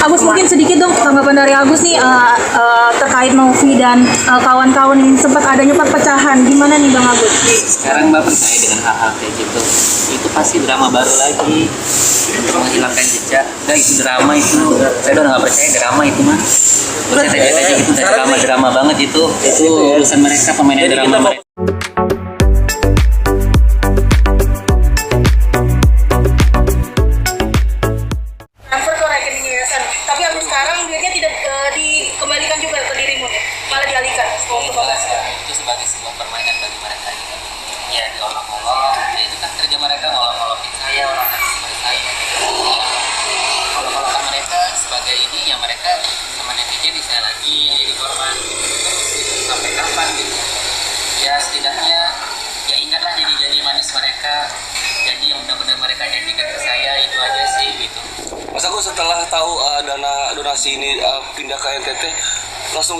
Agus, mungkin sedikit dong tanggapan dari Agus nih terkait Novi dan kawan-kawan yang sempat adanya perpecahan. Gimana nih Bang Agus? Sekarang Mbak percaya dengan hal-hal kayak gitu, itu pasti drama baru lagi untuk menghilangkan jejak. Udah itu drama itu, saya udah nggak percaya drama itu mah. Percaya aja gitu, drama banget itu urusan mereka, pemainnya drama mereka. Transfer ke rekening yayasan, tapi Agus sekarang duitnya tidak dikembalikan juga ke dirimu, malah dialihkan untuk Bagas. Itu sebagai sebuah permainan bagi mereka gitu. Ya diolok-olok, ya itu kan kerja mereka ngolok-ngolokin saya, orang seperti saya. Olok-olokan mereka sebagai ini ya mereka sama netizen bisa lagi jadi korban. Terus sampai kapan gitu? Ya setidaknya ya ingatlah janji-janji manis mereka, janji yang benar-benar mereka janjikan ke saya, itu aja sih gitu. Mas Agus setelah tahu dana donasi ini pindah ke NTT, langsung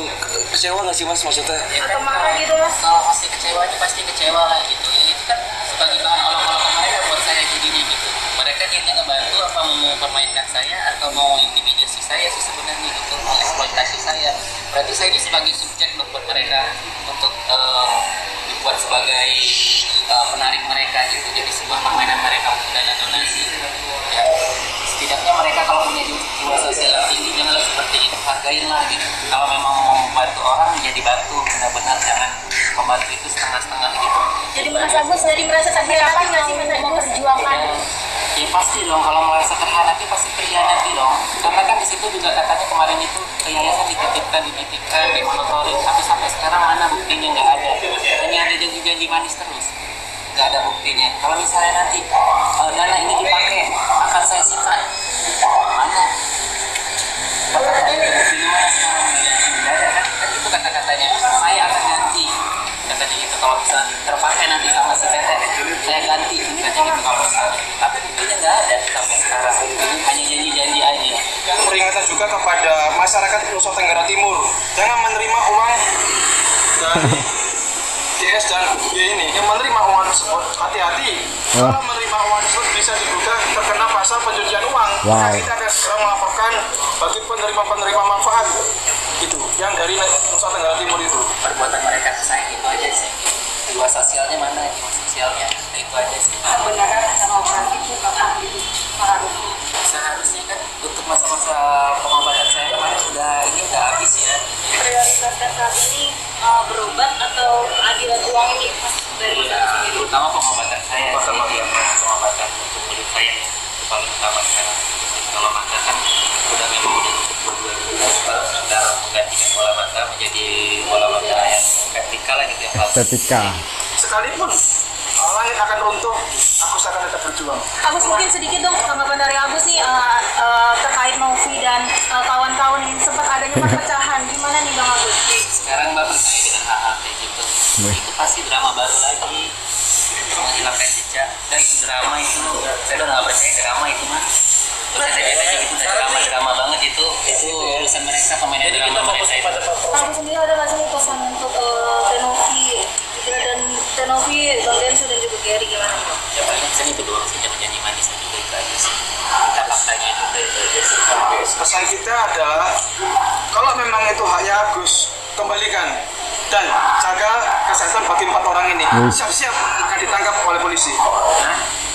kecewa nggak sih Mas maksudnya? Ya, Atau marah gitu Mas? Kalau pasti kecewanya pasti kecewa lah gitu. Ya, itu kan sebagai bahan olok-olokan mereka buat saya jadinya gitu. Mereka niatnya ngebantu apa mau mempermainkan saya atau mau intimidasi saya sih sebenarnya gitu, mengeksploitasi saya. Berarti saya ini sebagai subjek buat mereka untuk dibuat sebagai penarik mereka gitu. Jadi sebuah permainan mereka untuk dana donasi. Ya, setidaknya mereka kalau punya jiwa sosial yang tinggi janganlah seperti itu, hargainlah gitu. Kalau memang mau membantu orang ya dibantu, benar-benar jangan membantu itu setengah-setengah gitu. Jadi Mas Agus dari merasa terhianati nggak sih Mas Agus memperjuangkan? Ya pasti dong, kalau merasa terhianati pasti terhianati dong. Karena kan di situ juga katanya kemarin itu ke yayasan dititipkan, dimotorin, tapi sampai sekarang mana buktinya, nggak ada. Hanya ada janji-janji manis terus, nggak ada buktinya. Kalau misalnya nanti dana ini dipakai, akan saya sikat. Mana? Apakah ada buktinya mana sekarang? Nggak ada kan? Kan itu kata-katanya. Saya akan ganti. Katanya gitu, kalau misalnya terpakai nanti sama si PT, saya ganti. Katanya gitu kalau misalnya. Tapi buktinya nggak ada sampai sekarang. Hanya janji-janji aja. Kan peringatan juga kepada masyarakat Nusa Tenggara Timur, jangan menerima uang dari DS dan Y ini. Yang menerima uang tersebut hati-hati. Kalau menerima uang tersebut bisa diduga terkena pasal pencucian uang. Maka kita akan segera melaporkan bagi penerima manfaat itu yang dari Nusa Tenggara Timur itu. Perbuatan mereka ke saya itu aja sih. Jiwa sosialnya mana? Jiwa sosialnya itu aja sih. Kebenaran sama operasi itu kapan gitu seharusnya? Seharusnya kan untuk masa-masa pengobatan saya kemarin udah habis ya. Prioritasnya saat ini berobat atau adilan uang ini Mas dari Mas Agus sendiri? Terutama pengobatan saya sih, pengobatan untuk kulit saya ya, itu paling utama sekarang. Kalau mata kan udah memang udah cukup 2 kalau sudah menggantikan bola mata menjadi bola mata yang vertikal lah gitu, yang Estetika. Sekalipun langit akan runtuh, Agus akan tetap berjuang. Agus, mungkin sedikit dong tanggapan dari Agus nih terkait Novi dan kawan-kawan yang sempat adanya perpecahan. Gimana nih Bang Agus? Sekarang Mbak percaya dengan hal-hal kayak gitu, itu pasti drama baru lagi untuk menghilangkan jejak. Dan itu drama itu, saya udah nggak percaya drama itu mah. Percaya aja gitu, drama banget itu urusan mereka, pemainnya drama mereka itu. Agus sendiri ada nggak sih pesan untuk Tenovi dan Tenovi, Bang Densu dan juga Gary, gimana nih Bang? Ya paling pesan itu doang sih, jangan-janji manis juga itu aja sih. Kita faktanya itu aja sih. Pesan kita adalah kalau memang itu haknya Agus, kembalikan dan jaga kesehatan bagi 4 orang ini. Siap-siap akan ditangkap oleh polisi.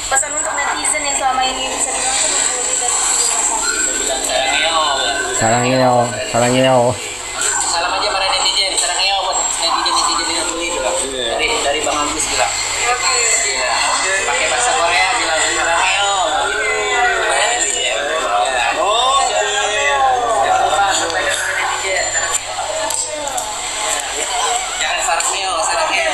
Pesan untuk netizen yang selama ini bisa dilakukan membuli dan Bilang sarangnya, Sarangnya, sarangnya. salam aja para netizen, sarangnya buat netizen yang beli juga. Dari Bang Agus bilang. Iya. Pakai bahasa Korea bilang sarangnya. Jangan sarangnya, sarangnya.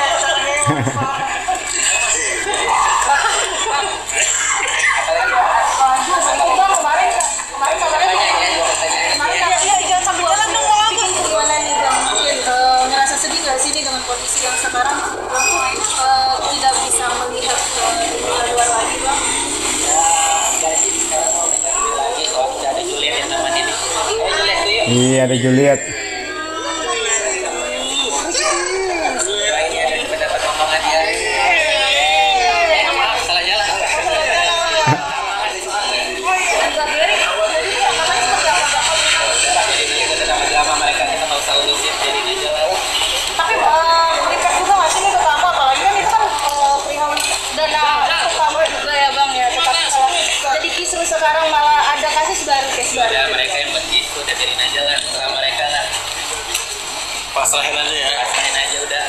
ngerasa sedih nggak sih nih dengan kondisi yang sekarang tidak bisa melihat luar lagi Bang? Lagi soalnya ada Juliet yang nemenin nih. Juliet tuh yuk. Iya, ada Juliet. Ini ada pendapat omongan dia. Maaf, salah jalan. Gary, kabarnya seperti apa Bang? udah biarin aja lah sama mereka lah. Pasrahin aja ya. Pasrahin aja udah.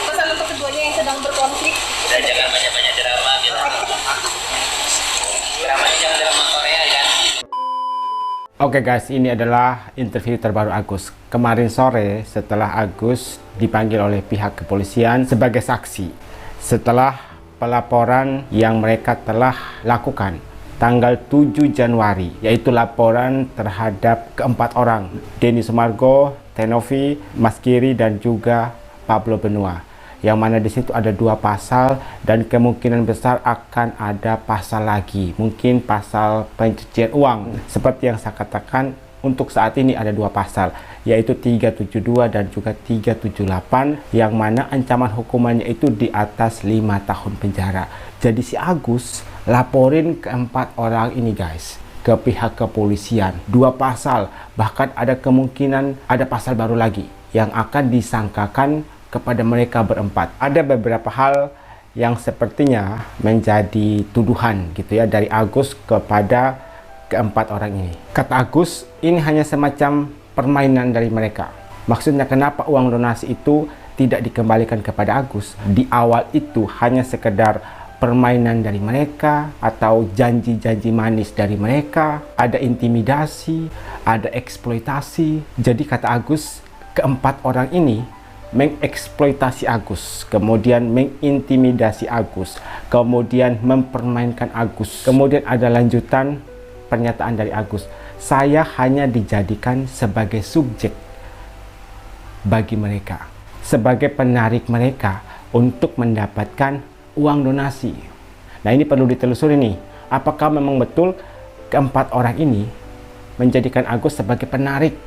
Pesan untuk keduanya yang sedang berkonflik. Udah jangan banyak-banyak drama gitu. Dramanya jangan drama Korea ya. Oke guys, ini adalah interview terbaru Agus. Kemarin sore setelah Agus dipanggil oleh pihak kepolisian sebagai saksi setelah pelaporan yang mereka telah lakukan tanggal 7 Januari, yaitu laporan terhadap keempat orang, Denny Sumargo, Tenovi, Mas Giri, dan juga Pablo Benua, yang mana di situ ada 2 pasal dan kemungkinan besar akan ada pasal lagi, mungkin pasal pencucian uang. Seperti yang saya katakan, untuk saat ini ada 2 pasal, yaitu 372 dan juga 378, yang mana ancaman hukumannya itu di atas 5 tahun penjara. Jadi si Agus laporin keempat orang ini guys ke pihak kepolisian, 2 pasal, bahkan ada kemungkinan ada pasal baru lagi yang akan disangkakan kepada mereka berempat. Ada beberapa hal yang sepertinya menjadi tuduhan gitu ya dari Agus kepada keempat orang ini. Kata Agus, ini hanya semacam permainan dari mereka. Maksudnya kenapa uang donasi itu tidak dikembalikan kepada Agus? Di awal itu hanya sekedar permainan dari mereka atau janji-janji manis dari mereka, ada intimidasi, ada eksploitasi. Jadi kata Agus, keempat orang ini mengeksploitasi Agus, kemudian mengintimidasi Agus, kemudian mempermainkan Agus. Kemudian ada lanjutan pernyataan dari Agus, saya hanya dijadikan sebagai subjek bagi mereka, sebagai penarik mereka untuk mendapatkan uang donasi. Nah, ini perlu ditelusuri nih, apakah memang betul keempat orang ini menjadikan Agus sebagai penarik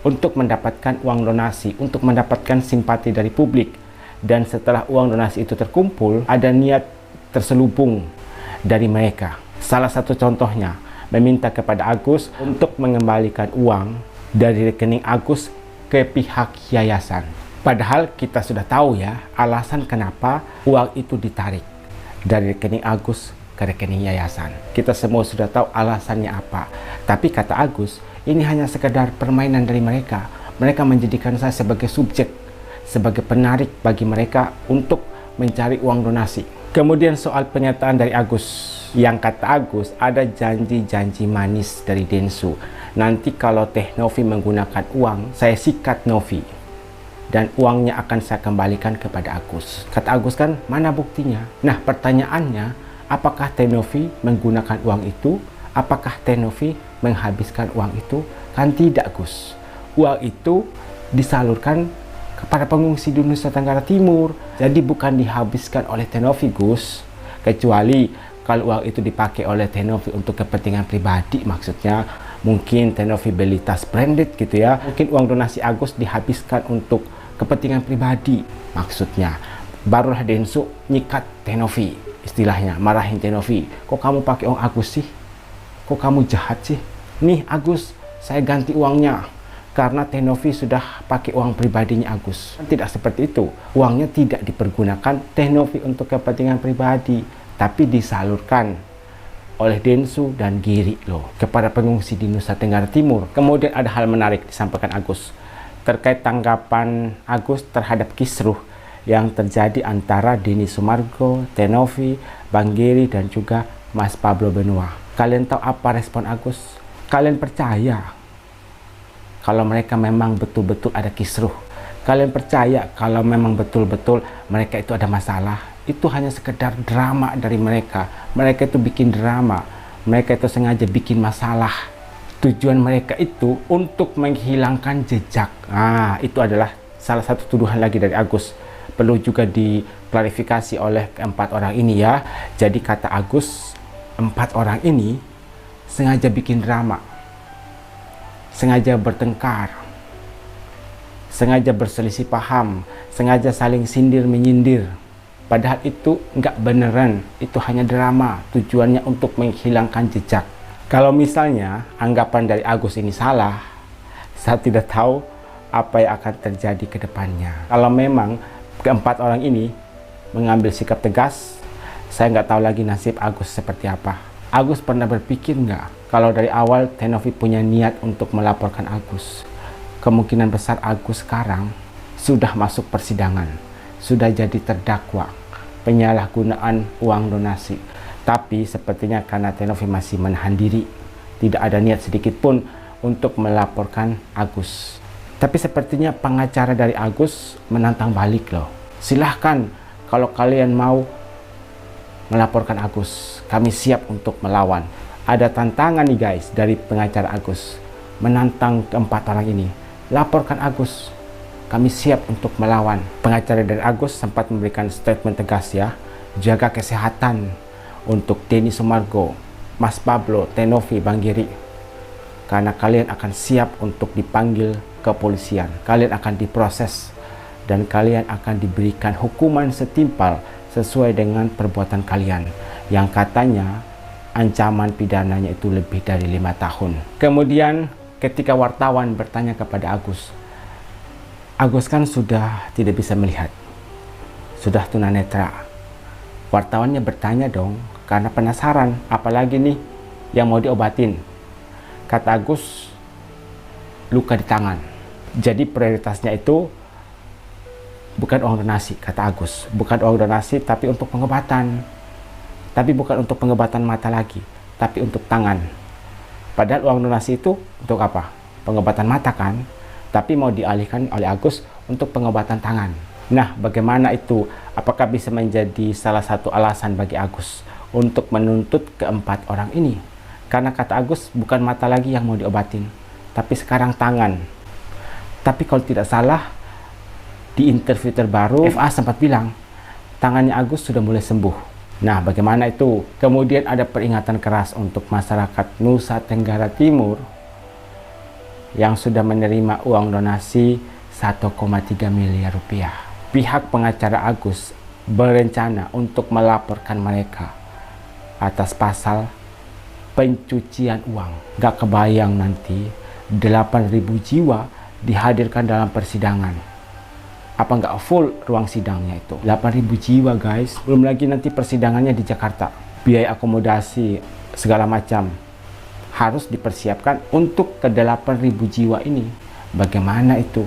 untuk mendapatkan uang donasi, untuk mendapatkan simpati dari publik. Dan setelah uang donasi itu terkumpul, ada niat terselubung dari mereka. Salah satu contohnya, meminta kepada Agus untuk mengembalikan uang dari rekening Agus ke pihak yayasan. Padahal kita sudah tahu ya, alasan kenapa uang itu ditarik dari rekening Agus ke rekening yayasan. Kita semua sudah tahu alasannya apa. Tapi kata Agus, ini hanya sekedar permainan dari mereka. Mereka menjadikan saya sebagai subjek, sebagai penarik bagi mereka untuk mencari uang donasi. Kemudian soal pernyataan dari Agus, yang kata Agus ada janji-janji manis dari Densu. Nanti kalau Teh Novi menggunakan uang, saya sikat Novi dan uangnya akan saya kembalikan kepada Agus. Kata Agus kan, mana buktinya? Nah, pertanyaannya, apakah Teh Novi menggunakan uang itu? Apakah Teh Novi menghabiskan uang itu? Kan tidak, Gus. Uang itu disalurkan kepada pengungsi di Nusa Tenggara Timur. Jadi bukan dihabiskan oleh Teh Novi, Gus. Kecuali kalau uang itu dipakai oleh Teh Novi untuk kepentingan pribadi, maksudnya mungkin Teh Novi beli tas branded gitu ya. Mungkin uang donasi Agus dihabiskan untuk kepentingan pribadi, maksudnya. Barulah Densu nyikat Teh Novi, istilahnya marahin Teh Novi. Kok kamu pakai uang Agus sih? Kok kamu jahat sih? Nih Agus, saya ganti uangnya karena Teh Novi sudah pakai uang pribadinya Agus. Tidak seperti itu. Uangnya tidak dipergunakan Teh Novi untuk kepentingan pribadi, tapi disalurkan oleh Densu dan Giri loh kepada pengungsi di Nusa Tenggara Timur. Kemudian ada hal menarik disampaikan Agus terkait tanggapan Agus terhadap kisruh yang terjadi antara Denny Sumargo, Teh Novi, Bang Giri, dan juga Mas Pablo Benua. Kalian tahu apa respon Agus? Kalian percaya kalau mereka memang betul-betul ada kisruh? Kalian percaya kalau memang betul-betul mereka itu ada masalah? Itu hanya sekedar drama dari mereka. Mereka itu bikin drama. Mereka itu sengaja bikin masalah. Tujuan mereka itu untuk menghilangkan jejak. Nah, itu adalah salah satu tuduhan lagi dari Agus. Perlu juga diklarifikasi oleh keempat orang ini ya. Jadi kata Agus, 4 orang ini sengaja bikin drama. Sengaja bertengkar. Sengaja berselisih paham. Sengaja saling sindir-menyindir. Padahal itu nggak beneran, itu hanya drama, tujuannya untuk menghilangkan jejak. Kalau misalnya anggapan dari Agus ini salah, saya tidak tahu apa yang akan terjadi ke depannya. Kalau memang keempat orang ini mengambil sikap tegas, saya nggak tahu lagi nasib Agus seperti apa. Agus pernah berpikir nggak kalau dari awal Teh Novi punya niat untuk melaporkan Agus? Kemungkinan besar Agus sekarang sudah masuk persidangan, sudah jadi terdakwa penyalahgunaan uang donasi. Tapi sepertinya karena Teh Novi masih menahan diri, tidak ada niat sedikit pun untuk melaporkan Agus. Tapi sepertinya pengacara dari Agus menantang balik loh. Silahkan kalau kalian mau melaporkan Agus, kami siap untuk melawan. Ada tantangan nih guys dari pengacara Agus, menantang keempat orang ini. Laporkan Agus, kami siap untuk melawan. Pengacara dari Agus sempat memberikan statement tegas ya, jaga kesehatan untuk Denny Sumargo, Mas Pablo, Teh Novi, Bang Giri. Karena kalian akan siap untuk dipanggil kepolisian, kalian akan diproses, dan kalian akan diberikan hukuman setimpal sesuai dengan perbuatan kalian, yang katanya ancaman pidananya itu lebih dari 5 tahun. Kemudian ketika wartawan bertanya kepada Agus kan sudah tidak bisa melihat, sudah tunanetra. Wartawannya bertanya dong, karena penasaran, apalagi nih yang mau diobatin. Kata Agus, luka di tangan. Jadi prioritasnya itu bukan uang donasi, kata Agus. Bukan uang donasi, tapi untuk pengobatan. Tapi bukan untuk pengobatan mata lagi, tapi untuk tangan. Padahal uang donasi itu untuk apa? Pengobatan mata kan? Tapi mau dialihkan oleh Agus untuk pengobatan tangan. Nah, bagaimana itu? Apakah bisa menjadi salah satu alasan bagi Agus untuk menuntut keempat orang ini? Karena kata Agus, bukan mata lagi yang mau diobatin, tapi sekarang tangan. Tapi kalau tidak salah, di interview terbaru, FA sempat bilang tangannya Agus sudah mulai sembuh. Nah, bagaimana itu? Kemudian ada peringatan keras untuk masyarakat Nusa Tenggara Timur yang sudah menerima uang donasi 1,3 miliar rupiah. Pihak pengacara Agus berencana untuk melaporkan mereka atas pasal pencucian uang. Gak kebayang nanti 8.000 jiwa dihadirkan dalam persidangan. Apa nggak full ruang sidangnya itu? 8.000 jiwa guys. Belum lagi nanti persidangannya di Jakarta. Biaya akomodasi segala macam harus dipersiapkan untuk ke 8.000 jiwa ini. Bagaimana itu?